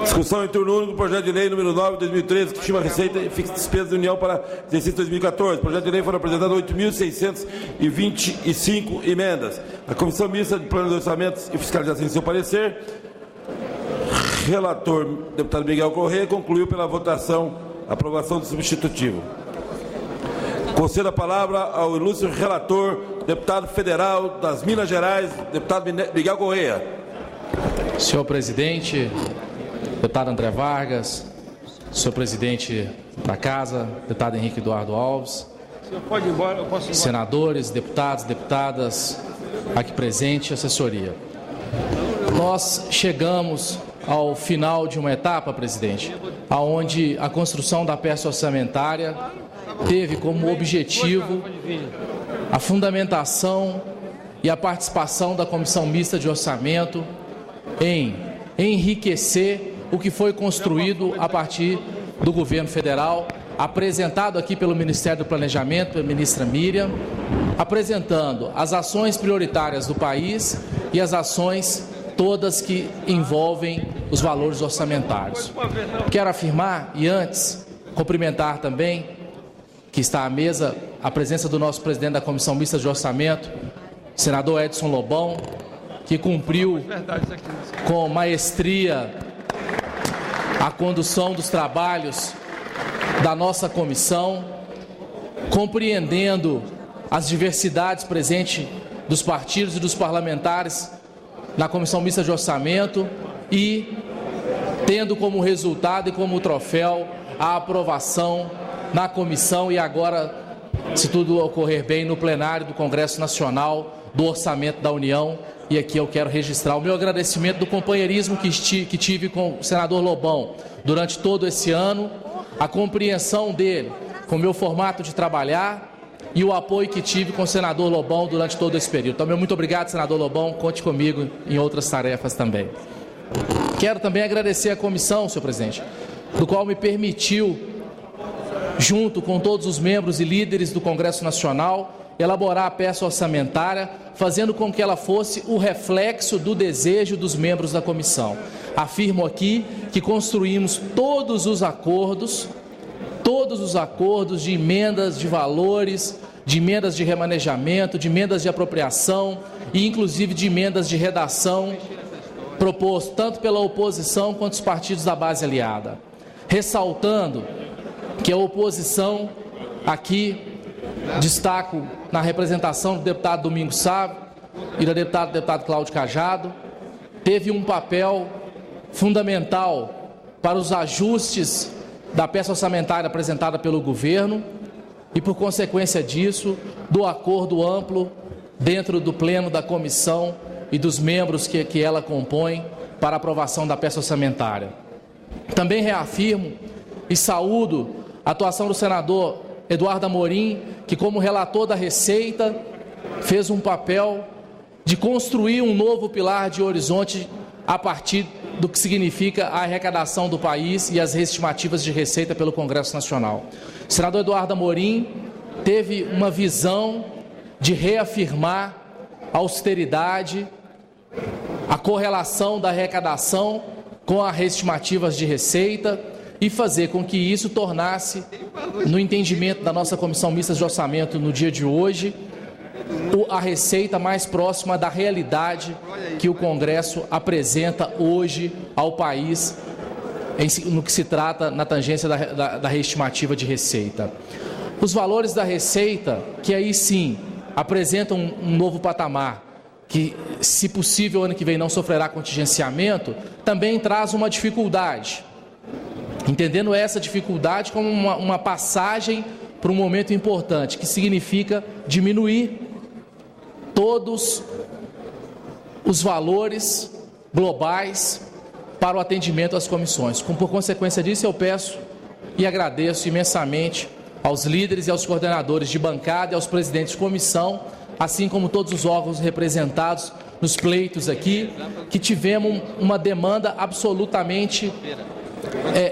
Discussão em turno único do projeto de lei número 9 de 2013, que estima receita e fixa despesas da União para exercício 2014. O projeto de lei foram apresentadas 8.625 emendas. A Comissão Mista de Plano de Orçamentos e Fiscalização, em seu parecer, relator, deputado Miguel Corrêa, concluiu pela votação a aprovação do substitutivo. Concedo a palavra ao ilustre relator, deputado federal das Minas Gerais, deputado Miguel Corrêa. Senhor presidente, deputado André Vargas, senhor presidente da Casa, deputado Henrique Eduardo Alves, pode ir embora, eu posso ir embora. Senadores, deputados, deputadas, aqui presente, assessoria. Nós chegamos ao final de uma etapa, presidente, onde a construção da peça orçamentária teve como objetivo a fundamentação e a participação da Comissão Mista de Orçamento em enriquecer o que foi construído a partir do governo federal, apresentado aqui pelo Ministério do Planejamento, pela ministra Miriam, apresentando as ações prioritárias do país e as ações todas que envolvem os valores orçamentários. Quero afirmar e antes cumprimentar também que está à mesa a presença do nosso presidente da Comissão Mista de Orçamento, senador Edson Lobão, que cumpriu com maestria a condução dos trabalhos da nossa comissão, compreendendo as diversidades presentes dos partidos e dos parlamentares na Comissão Mista de Orçamento e tendo como resultado e como troféu a aprovação na comissão e agora, se tudo ocorrer bem, no plenário do Congresso Nacional do Orçamento da União. E aqui eu quero registrar o meu agradecimento do companheirismo que tive com o senador Lobão durante todo esse ano, a compreensão dele com o meu formato de trabalhar e o apoio que tive com o senador Lobão durante todo esse período. Então, meu muito obrigado, senador Lobão, conte comigo em outras tarefas também. Quero também agradecer a comissão, senhor presidente, do qual me permitiu, junto com todos os membros e líderes do Congresso Nacional, elaborar a peça orçamentária, fazendo com que ela fosse o reflexo do desejo dos membros da comissão. Afirmo aqui que construímos todos os acordos de emendas de valores, de emendas de remanejamento, de emendas de apropriação e inclusive de emendas de redação proposto tanto pela oposição quanto os partidos da base aliada. Ressaltando que a oposição aqui, destaco na representação do deputado Domingos Sávio e do deputado Cláudio Cajado, teve um papel fundamental para os ajustes da peça orçamentária apresentada pelo governo e, por consequência disso, do acordo amplo dentro do pleno da comissão e dos membros que ela compõe para aprovação da peça orçamentária. Também reafirmo e saúdo a atuação do senador Eduardo Amorim, que como relator da Receita fez um papel de construir um novo pilar de horizonte a partir do que significa a arrecadação do país e as estimativas de receita pelo Congresso Nacional. O senador Eduardo Amorim teve uma visão de reafirmar a austeridade, a correlação da arrecadação com as estimativas de receita e fazer com que isso tornasse, no entendimento da nossa Comissão Mista de Orçamento no dia de hoje, a receita mais próxima da realidade que o Congresso apresenta hoje ao país no que se trata na tangência da reestimativa de receita. Os valores da receita, que aí sim apresentam um novo patamar, que se possível ano que vem não sofrerá contingenciamento, também traz uma dificuldade. Entendendo essa dificuldade como uma passagem para um momento importante, que significa diminuir todos os valores globais para o atendimento às comissões. Por consequência disso, eu peço e agradeço imensamente aos líderes e aos coordenadores de bancada e aos presidentes de comissão, assim como todos os órgãos representados nos pleitos aqui, que tivemos uma demanda absolutamente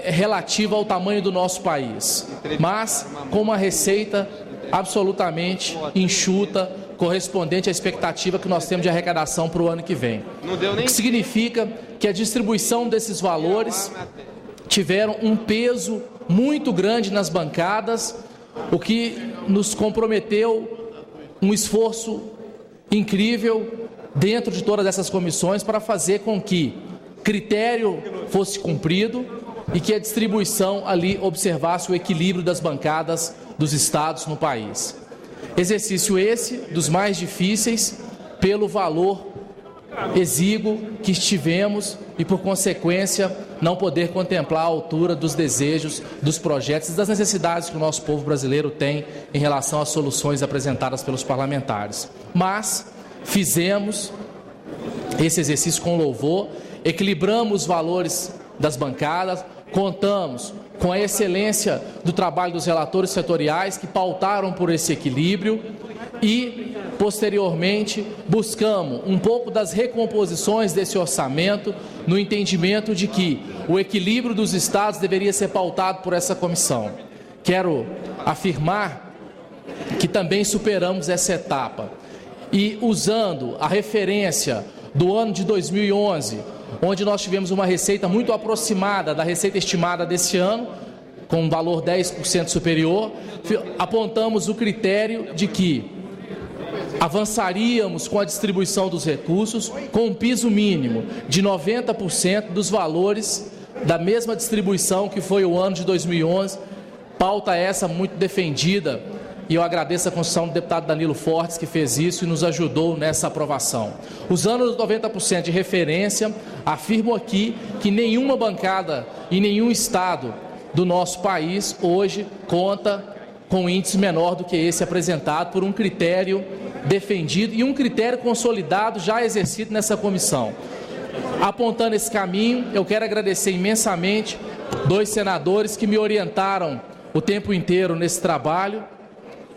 relativa ao tamanho do nosso país, mas com uma receita absolutamente enxuta, correspondente à expectativa que nós temos de arrecadação para o ano que vem. O que significa que a distribuição desses valores tiveram um peso muito grande nas bancadas, o que nos comprometeu um esforço incrível dentro de todas essas comissões para fazer com que critério fosse cumprido e que a distribuição ali observasse o equilíbrio das bancadas dos estados no país. Exercício esse dos mais difíceis pelo valor exíguo que tivemos e, por consequência, não poder contemplar a altura dos desejos, dos projetos e das necessidades que o nosso povo brasileiro tem em relação às soluções apresentadas pelos parlamentares. Mas fizemos esse exercício com louvor, equilibramos os valores das bancadas, contamos com a excelência do trabalho dos relatores setoriais que pautaram por esse equilíbrio e, posteriormente, buscamos um pouco das recomposições desse orçamento no entendimento de que o equilíbrio dos estados deveria ser pautado por essa comissão. Quero afirmar que também superamos essa etapa e, usando a referência do ano de 2011, onde nós tivemos uma receita muito aproximada da receita estimada desse ano, com um valor 10% superior, apontamos o critério de que avançaríamos com a distribuição dos recursos com um piso mínimo de 90% dos valores da mesma distribuição que foi o ano de 2011, pauta essa muito defendida, e eu agradeço a construção do deputado Danilo Fortes, que fez isso e nos ajudou nessa aprovação. Usando os 90% de referência, afirmo aqui que nenhuma bancada e nenhum estado do nosso país hoje conta com índice menor do que esse apresentado por um critério defendido e um critério consolidado já exercido nessa comissão. Apontando esse caminho, eu quero agradecer imensamente dois senadores que me orientaram o tempo inteiro nesse trabalho,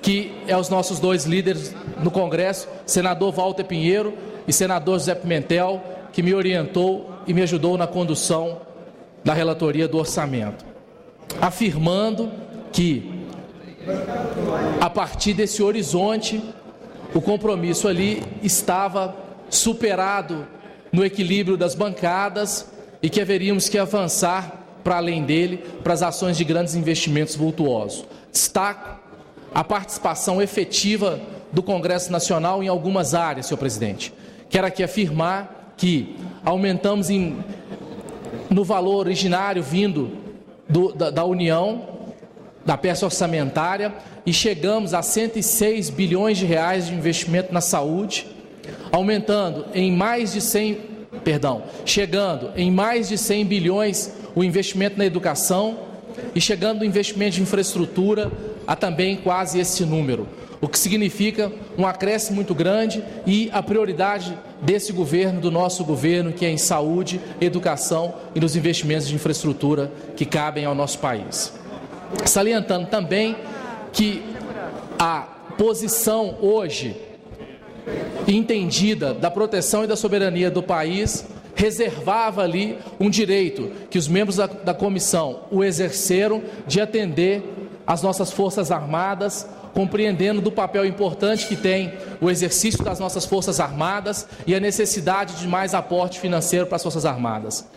que é os nossos dois líderes no Congresso, senador Walter Pinheiro e senador José Pimentel, que me orientou e me ajudou na condução da relatoria do orçamento, afirmando que, a partir desse horizonte, o compromisso ali estava superado no equilíbrio das bancadas e que haveríamos que avançar para além dele para as ações de grandes investimentos vultuosos. Destaco a participação efetiva do Congresso Nacional em algumas áreas, senhor presidente. Quero aqui afirmar que aumentamos no valor originário vindo da União, da peça orçamentária, e chegamos a 106 bilhões de reais de investimento na saúde, aumentando em chegando em mais de 100 bilhões o investimento na educação e chegando o investimento de infraestrutura a também quase esse número, o que significa um acréscimo muito grande e a prioridade desse governo, do nosso governo, que é em saúde, educação e nos investimentos de infraestrutura que cabem ao nosso país. Salientando também que a posição hoje entendida da proteção e da soberania do país reservava ali um direito que os membros da comissão o exerceram de atender as nossas Forças Armadas, compreendendo do papel importante que tem o exercício das nossas Forças Armadas e a necessidade de mais aporte financeiro para as Forças Armadas.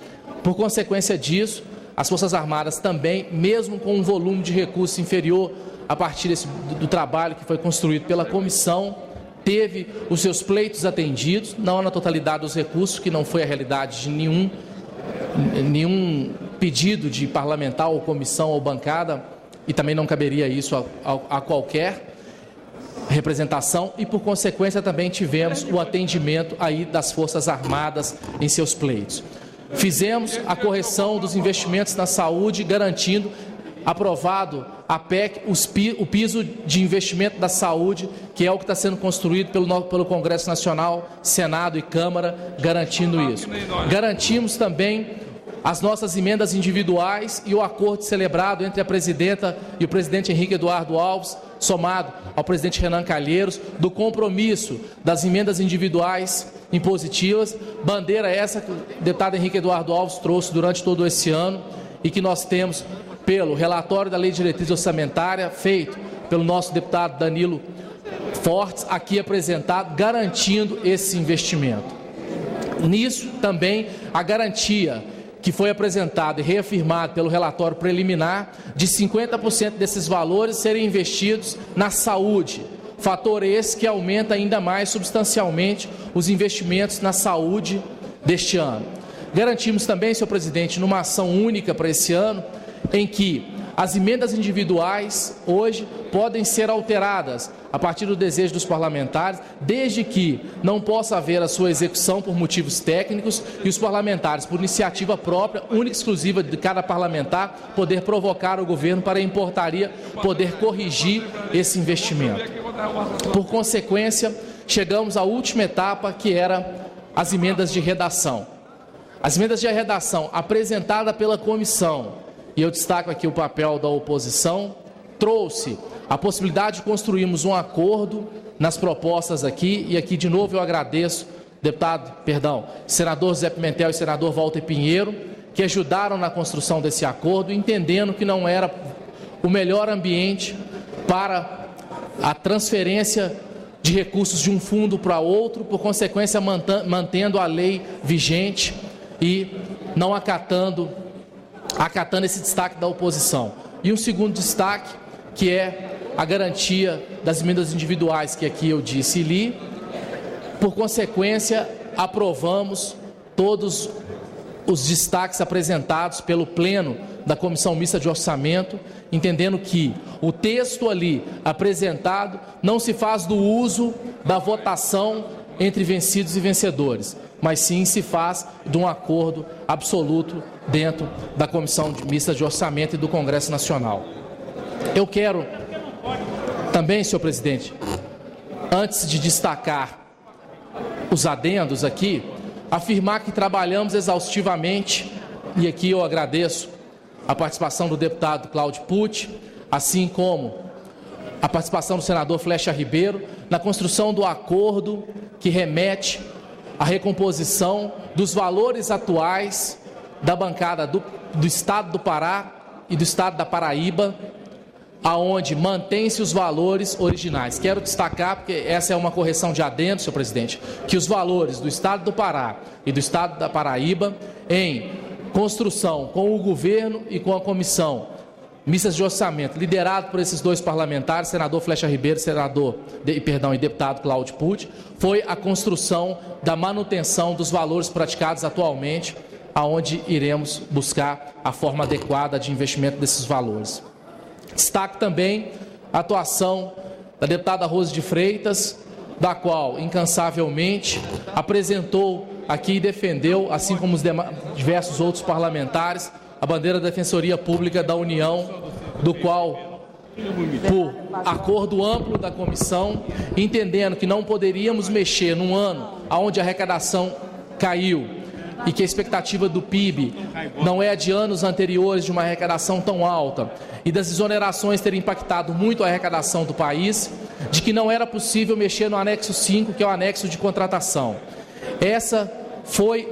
Por consequência disso, as Forças Armadas também, mesmo com um volume de recursos inferior a partir do trabalho que foi construído pela comissão, teve os seus pleitos atendidos, não na totalidade dos recursos, que não foi a realidade de nenhum pedido de parlamentar ou comissão ou bancada, e também não caberia isso a qualquer representação, e por consequência também tivemos o atendimento aí das Forças Armadas em seus pleitos. Fizemos a correção dos investimentos na saúde, garantindo, aprovado a PEC, o piso de investimento da saúde, que é o que está sendo construído pelo Congresso Nacional, Senado e Câmara, garantindo isso. Garantimos também as nossas emendas individuais e o acordo celebrado entre a presidenta e o presidente Henrique Eduardo Alves, somado ao presidente Renan Calheiros, do compromisso das emendas individuais impositivas, bandeira essa que o deputado Henrique Eduardo Alves trouxe durante todo esse ano e que nós temos pelo relatório da Lei de Diretriz Orçamentária, feito pelo nosso deputado Danilo fortes aqui apresentados, garantindo esse investimento. Nisso também a garantia que foi apresentada e reafirmada pelo relatório preliminar de 50% desses valores serem investidos na saúde, fator esse que aumenta ainda mais substancialmente os investimentos na saúde deste ano. Garantimos também, senhor presidente, numa ação única para esse ano, em que as emendas individuais hoje podem ser alteradas a partir do desejo dos parlamentares, desde que não possa haver a sua execução por motivos técnicos e os parlamentares, por iniciativa própria, única e exclusiva de cada parlamentar, poder provocar o governo para a importaria poder corrigir esse investimento. Por consequência, chegamos à última etapa, que era as emendas de redação. As emendas de redação apresentadas pela comissão, e eu destaco aqui o papel da oposição, trouxe a possibilidade de construirmos um acordo nas propostas aqui, e aqui de novo eu agradeço, senador Zé Pimentel e senador Walter Pinheiro, que ajudaram na construção desse acordo, entendendo que não era o melhor ambiente para a transferência de recursos de um fundo para outro, por consequência mantendo a lei vigente e não acatando esse destaque da oposição. E um segundo destaque, que é a garantia das emendas individuais, que aqui eu disse e li. Por consequência, aprovamos todos os destaques apresentados pelo Pleno da Comissão Mista de Orçamento, entendendo que o texto ali apresentado não se faz do uso da votação entre vencidos e vencedores, mas sim se faz de um acordo absoluto dentro da Comissão Mista de Orçamento e do Congresso Nacional. Eu quero também, senhor presidente, antes de destacar os adendos aqui, afirmar que trabalhamos exaustivamente, e aqui eu agradeço a participação do deputado Cláudio Pucci, assim como a participação do senador Flecha Ribeiro, na construção do acordo que remete à recomposição dos valores atuais da bancada do Estado do Pará e do Estado da Paraíba, aonde mantém-se os valores originais. Quero destacar, porque essa é uma correção de adendo, senhor presidente, que os valores do Estado do Pará e do Estado da Paraíba, em construção com o governo e com a comissão mistas de orçamento, liderado por esses dois parlamentares, senador Flecha Ribeiro e deputado Cláudio Pucci, foi a construção da manutenção dos valores praticados atualmente, aonde iremos buscar a forma adequada de investimento desses valores. Destaco também a atuação da deputada Rose de Freitas, da qual, incansavelmente, apresentou aqui e defendeu, assim como os diversos outros parlamentares, a bandeira da Defensoria Pública da União, do qual, por acordo amplo da comissão, entendendo que não poderíamos mexer num ano onde a arrecadação caiu e que a expectativa do PIB não é a de anos anteriores de uma arrecadação tão alta e das exonerações terem impactado muito a arrecadação do país, de que não era possível mexer no anexo 5, que é o anexo de contratação. Essa foi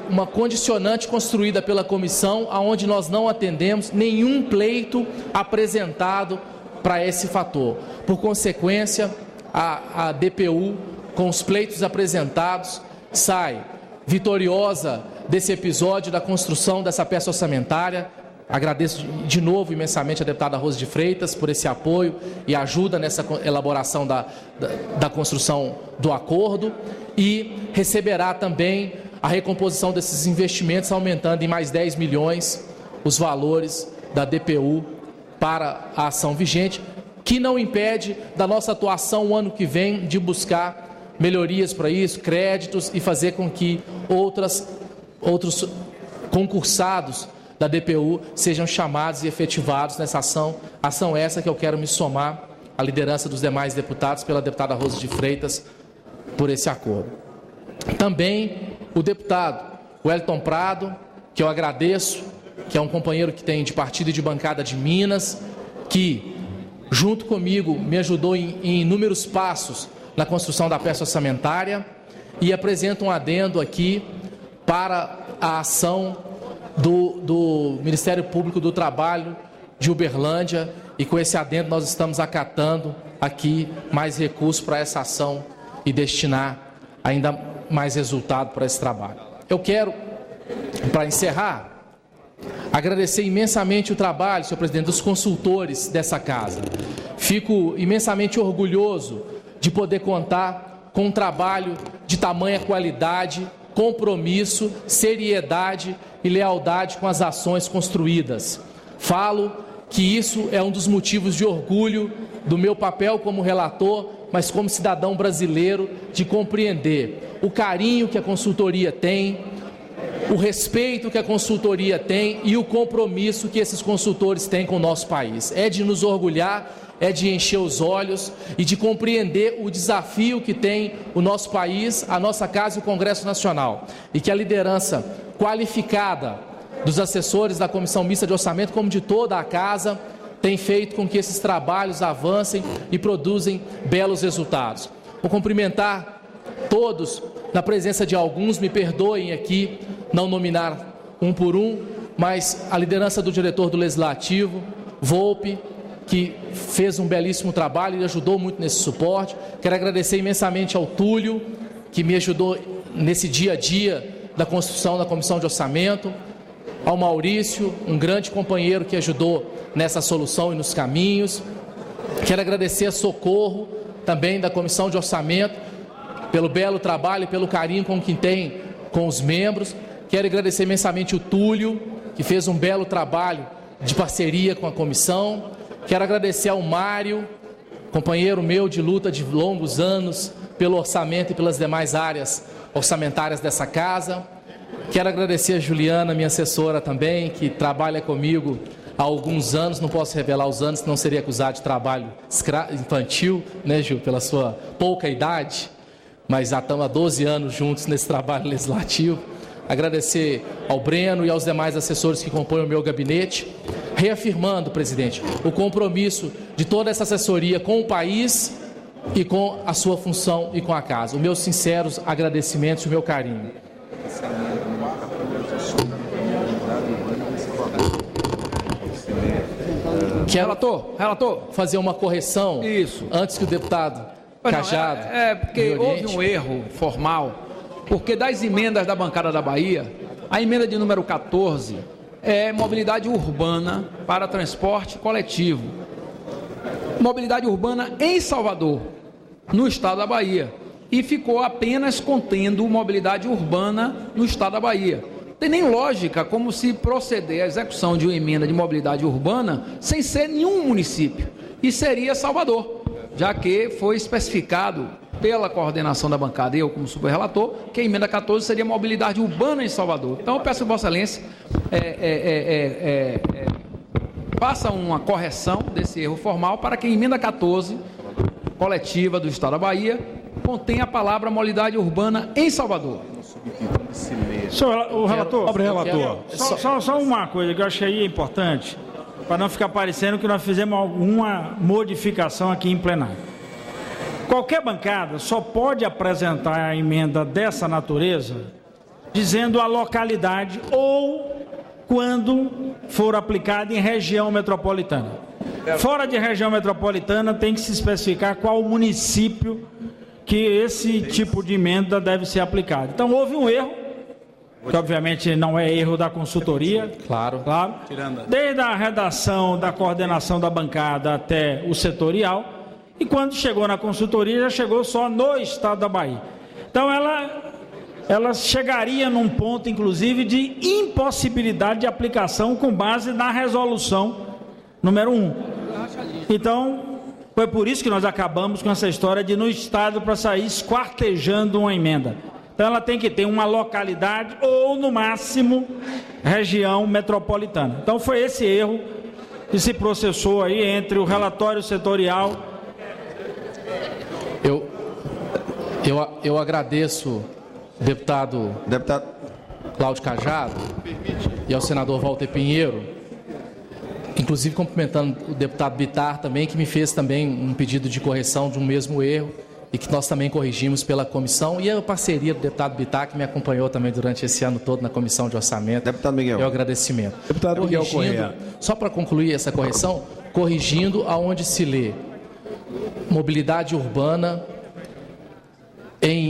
uma condicionante construída pela comissão, aonde nós não atendemos nenhum pleito apresentado para esse fator. Por consequência, a DPU, com os pleitos apresentados, sai vitoriosa desse episódio da construção dessa peça orçamentária. Agradeço de novo imensamente a deputada Rose de Freitas por esse apoio e ajuda nessa elaboração da construção do acordo, e receberá também a recomposição desses investimentos, aumentando em mais 10 milhões os valores da DPU para a ação vigente, que não impede da nossa atuação o ano que vem de buscar melhorias para isso, créditos, e fazer com que outros concursados da DPU sejam chamados e efetivados nessa ação essa que eu quero me somar à liderança dos demais deputados, pela deputada Rose de Freitas, por esse acordo. Também o deputado Wellington Prado, que eu agradeço, que é um companheiro que tem de partido e de bancada de Minas, que junto comigo me ajudou em inúmeros passos na construção da peça orçamentária, e apresento um adendo aqui para a ação do Ministério Público do Trabalho de Uberlândia, e com esse adendo nós estamos acatando aqui mais recursos para essa ação e destinar ainda mais resultado para esse trabalho. Eu quero, para encerrar, agradecer imensamente o trabalho, senhor presidente, dos consultores dessa casa. Fico imensamente orgulhoso de poder contar com um trabalho de tamanha qualidade, compromisso, seriedade e lealdade com as ações construídas. Falo que isso é um dos motivos de orgulho do meu papel como relator, mas como cidadão brasileiro, de compreender o carinho que a consultoria tem, o respeito que a consultoria tem e o compromisso que esses consultores têm com o nosso país. É de nos orgulhar, é de encher os olhos e de compreender o desafio que tem o nosso país, a nossa casa e o Congresso Nacional. E que a liderança qualificada dos assessores da Comissão Mista de Orçamento, como de toda a casa, tem feito com que esses trabalhos avancem e produzem belos resultados. Vou cumprimentar todos, na presença de alguns, me perdoem aqui não nominar um por um, mas a liderança do diretor do Legislativo, Volpe, que fez um belíssimo trabalho e ajudou muito nesse suporte. Quero agradecer imensamente ao Túlio, que me ajudou nesse dia a dia da construção da Comissão de Orçamento, ao Maurício, um grande companheiro que ajudou nessa solução e nos caminhos. Quero agradecer a Socorro, também da Comissão de Orçamento, pelo belo trabalho e pelo carinho com que tem com os membros. Quero agradecer imensamente o Túlio, que fez um belo trabalho de parceria com a comissão. Quero agradecer ao Mário, companheiro meu de luta de longos anos, pelo orçamento e pelas demais áreas orçamentárias dessa casa. Quero agradecer a Juliana, minha assessora também, que trabalha comigo há alguns anos, não posso revelar os anos, senão seria acusado de trabalho infantil, né, Ju, pela sua pouca idade, mas já estamos há 12 anos juntos nesse trabalho legislativo. Agradecer ao Breno e aos demais assessores que compõem o meu gabinete, reafirmando, presidente, o compromisso de toda essa assessoria com o país e com a sua função e com a casa. Os meus sinceros agradecimentos e o meu carinho. Relator, fazer uma correção. Isso. Antes que o deputado Cajado... porque houve um erro formal, porque das emendas da bancada da Bahia, a emenda de número 14 é mobilidade urbana para transporte coletivo. Mobilidade urbana em Salvador, no estado da Bahia, e ficou apenas contendo mobilidade urbana no estado da Bahia. Não tem nem lógica como se proceder à execução de uma emenda de mobilidade urbana sem ser nenhum município, e seria Salvador, já que foi especificado pela coordenação da bancada e eu como superrelator, que a emenda 14 seria mobilidade urbana em Salvador. Então eu peço a Vossa Excelência faça uma correção desse erro formal para que a emenda 14, coletiva do Estado da Bahia, contenha a palavra mobilidade urbana em Salvador. O relator, só uma coisa que eu achei importante, para não ficar parecendo que nós fizemos alguma modificação aqui em plenário. Qualquer bancada só pode apresentar a emenda dessa natureza dizendo a localidade ou quando for aplicada em região metropolitana. Fora de região metropolitana tem que se especificar qual o município que esse tipo de emenda deve ser aplicado. Então houve um erro, que obviamente não é erro da consultoria, claro. Desde a redação da coordenação da bancada até o setorial, e quando chegou na consultoria já chegou só no estado da Bahia. Então ela chegaria num ponto inclusive de impossibilidade de aplicação com base na resolução número 1. Então foi por isso que nós acabamos com essa história de no estado para sair esquartejando uma emenda. Então ela tem que ter uma localidade ou, no máximo, região metropolitana. Então foi esse erro que se processou aí entre o relatório setorial. Eu agradeço, deputado Cláudio Cajado e ao senador Walter Pinheiro, inclusive cumprimentando o deputado Bittar também, que me fez também um pedido de correção de um mesmo erro. e que nós também corrigimos pela comissão, e a parceria do deputado Bittar, que me acompanhou também durante esse ano todo na comissão de orçamento. Deputado Miguel. Meu agradecimento. Deputado Miguel Correia. Só para concluir essa correção, corrigindo aonde se lê mobilidade urbana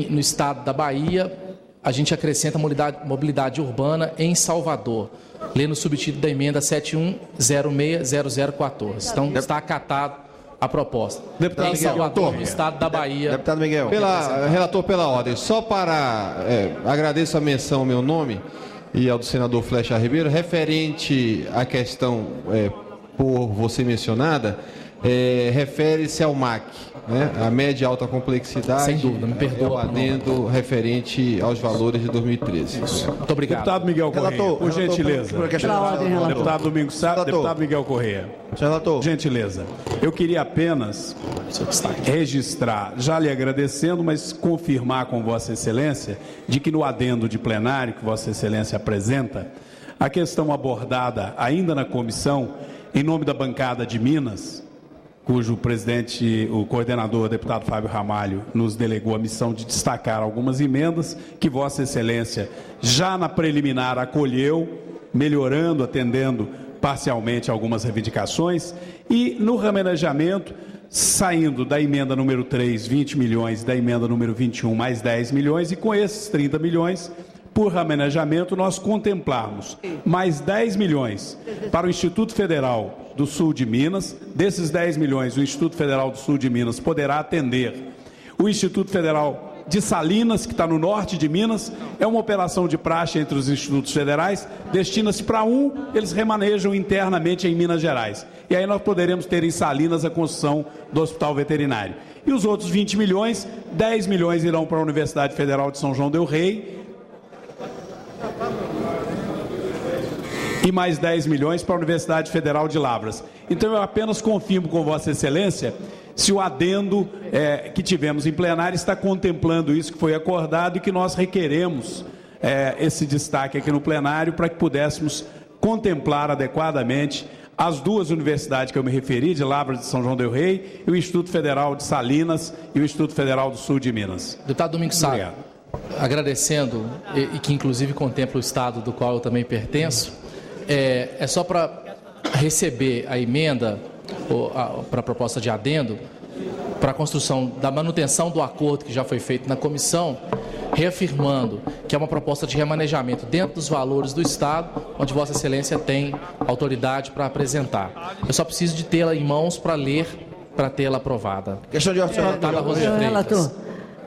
no estado da Bahia, a gente acrescenta mobilidade urbana em Salvador. Lê no subtítulo da emenda 71060014. Então, está acatado a proposta. Deputado em Salvador, no estado da Bahia. Deputado Miguel. Relator, pela ordem, só para agradeço a menção ao meu nome e ao do senador Flecha Ribeiro, referente à questão por você mencionada, refere-se ao MAC, né? A média e alta complexidade. Sem dúvida, me perdoa. O adendo referente aos valores de 2013. Muito obrigado. Deputado Miguel Correia, por gentileza. Deputado Domingos Sá, deputado Miguel Correia. Relator. Gentileza. Eu queria apenas registrar, já lhe agradecendo, mas confirmar com Vossa Excelência de que no adendo de plenário que Vossa Excelência apresenta, a questão abordada ainda na comissão, em nome da bancada de Minas, cujo presidente, o coordenador, o deputado Fábio Ramalho, nos delegou a missão de destacar algumas emendas que Vossa Excelência já na preliminar acolheu, melhorando, atendendo parcialmente algumas reivindicações, e no remanejamento, saindo da emenda número 3, 20 milhões, da emenda número 21, mais 10 milhões, e com esses 30 milhões, por remanejamento, nós contemplarmos mais 10 milhões para o Instituto Federal do Sul de Minas. Desses 10 milhões, o Instituto Federal do Sul de Minas poderá atender o Instituto Federal de Salinas, que está no norte de Minas. É uma operação de praxe entre os institutos federais, destina-se para eles remanejam internamente em Minas Gerais. E aí nós poderemos ter em Salinas a construção do Hospital Veterinário. E os outros 20 milhões, 10 milhões irão para a Universidade Federal de São João del Rei, e mais 10 milhões para a Universidade Federal de Lavras. Então, eu apenas confirmo com Vossa Excelência se o adendo que tivemos em plenário está contemplando isso que foi acordado e que nós requeremos esse destaque aqui no plenário para que pudéssemos contemplar adequadamente as duas universidades que eu me referi, de Lavras de São João del Rei, e o Instituto Federal de Salinas e o Instituto Federal do Sul de Minas. Deputado Domingos Sá, agradecendo, e que inclusive contempla o estado do qual eu também pertenço, é só para receber a emenda, para a proposta de adendo, para a construção da manutenção do acordo que já foi feito na comissão, reafirmando que é uma proposta de remanejamento dentro dos valores do Estado, onde Vossa Excelência tem autoridade para apresentar. Eu só preciso de tê-la em mãos para ler, para tê-la aprovada. Questão de ordem.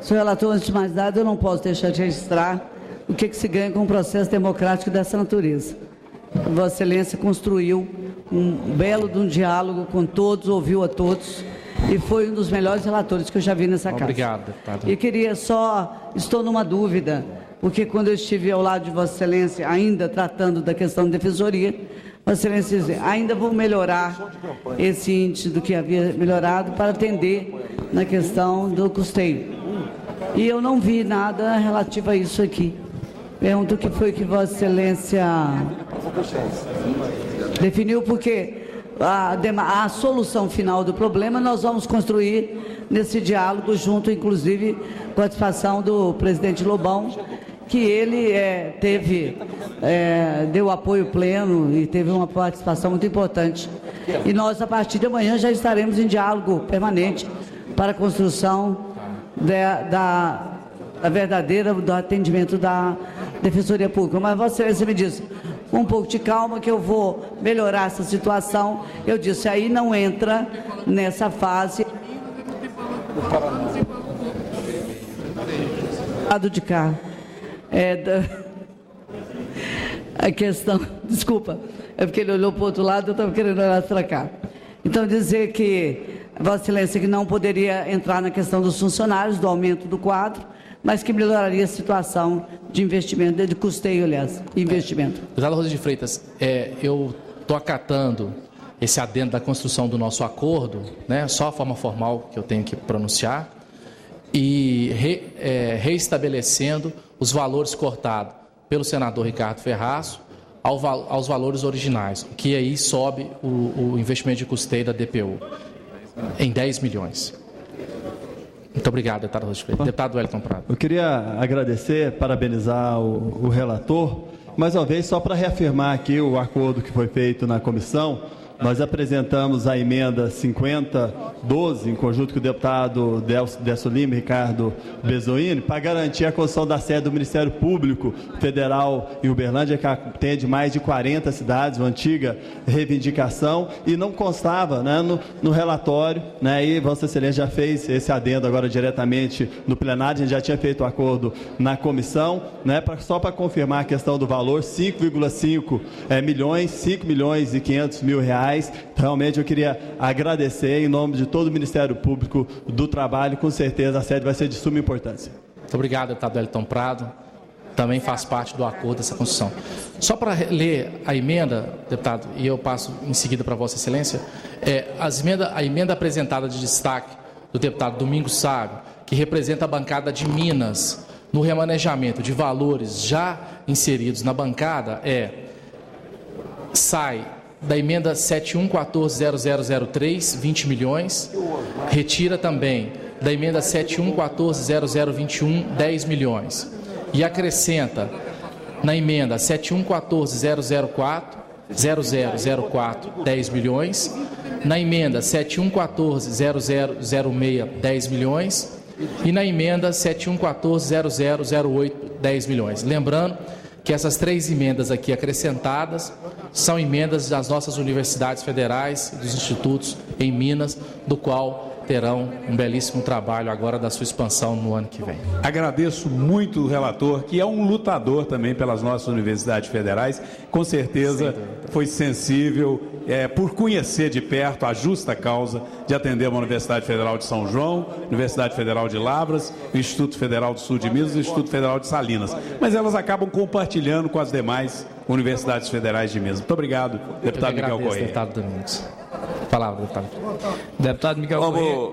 Senhor relator, antes de mais nada, eu não posso deixar de registrar o que se ganha com um processo democrático dessa natureza. Vossa Excelência construiu um belo de um diálogo com todos, ouviu a todos e foi um dos melhores relatores que eu já vi nessa casa. Obrigado, deputado. E queria estou numa dúvida, porque quando eu estive ao lado de Vossa Excelência, ainda tratando da questão de defensoria, Vossa Excelência dizia, ainda vou melhorar esse índice do que havia melhorado para atender na questão do custeio. E eu não vi nada relativo a isso aqui. Pergunto o que foi que Vossa Excelência definiu, porque a solução final do problema nós vamos construir nesse diálogo, junto, inclusive, com a participação do presidente Lobão, que ele deu apoio pleno e teve uma participação muito importante. E nós, a partir de amanhã, já estaremos em diálogo permanente para a construção da verdadeira do atendimento da Defensoria Pública. Mas Vossa Excelência me disse, um pouco de calma que eu vou melhorar essa situação. Eu disse, aí não entra nessa fase. Lado de cá. A questão, desculpa, é porque ele olhou para o outro lado, eu estava querendo olhar para cá. Então, dizer que Vossa Excelência que não poderia entrar na questão dos funcionários, do aumento do quadro, mas que melhoraria a situação de investimento, de custeio, aliás, investimento. Deputado Rosa de Freitas, eu estou acatando esse adendo da construção do nosso acordo, né, só a forma formal que eu tenho que pronunciar, e reestabelecendo os valores cortados pelo senador Ricardo Ferraz aos valores originais, que aí sobe o investimento de custeio da DPU em 10 milhões. Muito obrigado, deputado Rocha. Deputado Wellington Prado. Eu queria agradecer, parabenizar o relator, mais uma vez, só para reafirmar aqui o acordo que foi feito na comissão. Nós apresentamos a emenda 5012, em conjunto com o deputado Décio Lima e Ricardo Bezoini, para garantir a construção da sede do Ministério Público Federal em Uberlândia, que atende mais de 40 cidades, uma antiga reivindicação, e não constava, né, no relatório, né, e Vossa Excelência já fez esse adendo agora diretamente no plenário. A gente já tinha feito o acordo na comissão, né, só para confirmar a questão do valor, 5,5 milhões, 5 milhões e 500 mil reais. Realmente eu queria agradecer em nome de todo o Ministério Público do Trabalho. Com certeza a sede vai ser de suma importância. Muito obrigado, deputado Wellington Prado. Também faz parte do acordo dessa construção. Só para ler a emenda, deputado, e eu passo em seguida para Vossa Excelência, a emenda apresentada de destaque do deputado Domingos Sábio, que representa a bancada de Minas no remanejamento de valores já inseridos na bancada, sai da emenda 71140003, 20 milhões, retira também da emenda 71140021, 10 milhões, e acrescenta na emenda 71140004, 10 milhões, na emenda 71140006, 10 milhões, e na emenda 71140008, 10 milhões. Lembrando que essas três emendas aqui acrescentadas são emendas das nossas universidades federais e dos institutos em Minas, do qual terão um belíssimo trabalho agora da sua expansão no ano que vem. Agradeço muito o relator, que é um lutador também pelas nossas universidades federais. Com certeza foi sensível, por conhecer de perto a justa causa de atender uma Universidade Federal de São João, Universidade Federal de Lavras, o Instituto Federal do Sul de Minas e o Instituto Federal de Salinas. Mas elas acabam compartilhando com as demais universidades federais de Minas. Muito obrigado, deputado Miguel Correia. Deputado Domingos. Palavra, deputado. Deputado Miguel Correia.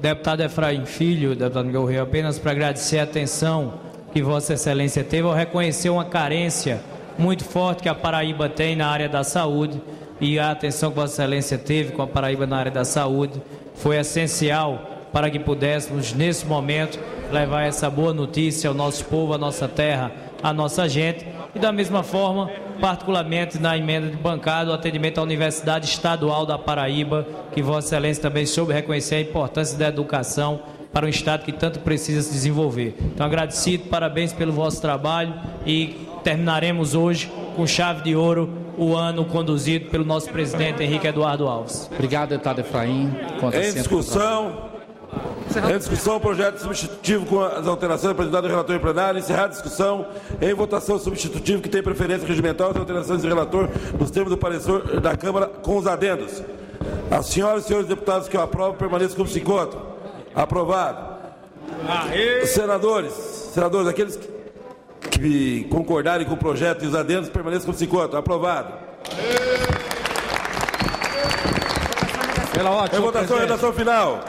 Deputado Efraim Filho, deputado Miguel Correia, apenas para agradecer a atenção que Vossa Excelência teve ao reconhecer uma carência muito forte que a Paraíba tem na área da saúde, e a atenção que Vossa Excelência teve com a Paraíba na área da saúde foi essencial para que pudéssemos, nesse momento, levar essa boa notícia ao nosso povo, à nossa terra, à nossa gente. E da mesma forma, particularmente na emenda de bancada, o atendimento à Universidade Estadual da Paraíba, que Vossa Excelência também soube reconhecer a importância da educação para um Estado que tanto precisa se desenvolver. Então, agradecido, parabéns pelo vosso trabalho, e terminaremos hoje com chave de ouro o ano conduzido pelo nosso presidente Henrique Eduardo Alves. Obrigado, deputado Efraim. Em discussão, o projeto substitutivo com as alterações apresentadas no relator em plenário. Encerrada a discussão, em votação substitutivo que tem preferência regimental, as alterações do relator nos termos do parecer da Câmara com os adendos. As senhoras e senhores deputados que eu aprovo permaneçam como se encontram. Aprovado. Senadores, aqueles que concordarem com o projeto e os adendos permaneçam como se encontram. Aprovado. Em votação, redação final.